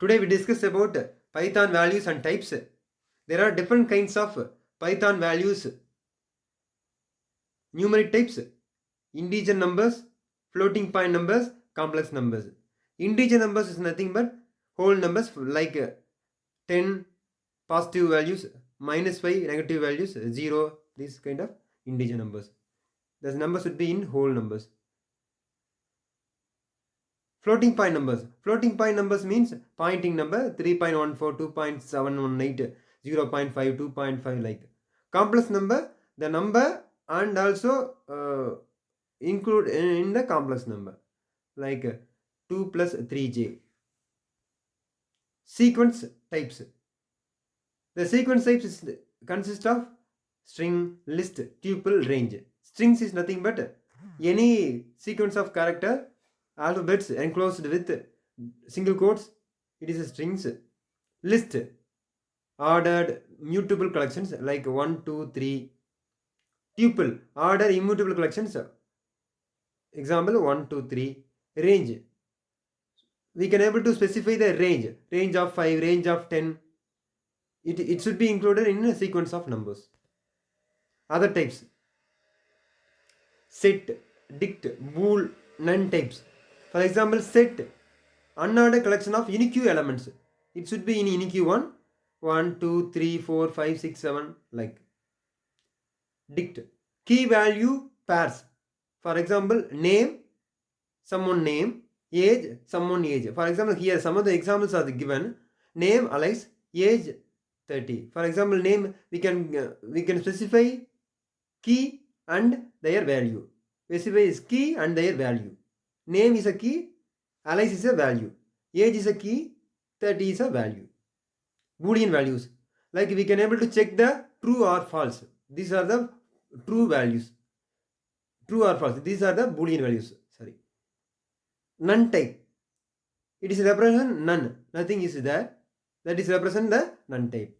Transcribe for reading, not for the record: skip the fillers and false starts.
Today we discuss about Python values and types. There are different kinds of Python values. Numeric types, integer numbers, floating point numbers, complex numbers. Integer numbers is nothing but whole numbers like 10 positive values, -5 negative values, 0, this kind of integer numbers. The numbers should be in whole numbers. Floating point numbers. Floating point numbers means pointing number 3.14, 2.718, 0.5, 2.5 like. Complex number, the number and also include in the complex number like 2 plus 3j. Sequence types. The sequence types consist of string, list, tuple, range. Strings is nothing but any sequence of character, alphabets enclosed with single quotes. It is a strings. List, ordered mutable collections like 1, 2, 3. Tuple, order immutable collections. Example 1, 2, 3. Range, we can able to specify the range of 5, range of 10. It should be included in a sequence of numbers. Other types, set, dict, bool, none types. For example, set, unordered collection of unique elements. It should be in unique 1, 2, 3, 4, 5, 6, 7 like. Dict, key value pairs. For example, name, someone name, age, someone age. For example, here some of the examples are given. Name Alex, age 30. For example, name we can specify key and their value. Specify is key and their value. Name is a key, Alex is a value, age is a key, 30 is a value. Boolean values, like we can able to check the true or false. These are the true values. True or false. These are the Boolean values. Sorry. None type. It is represent none. Nothing is there. That is represent the none type.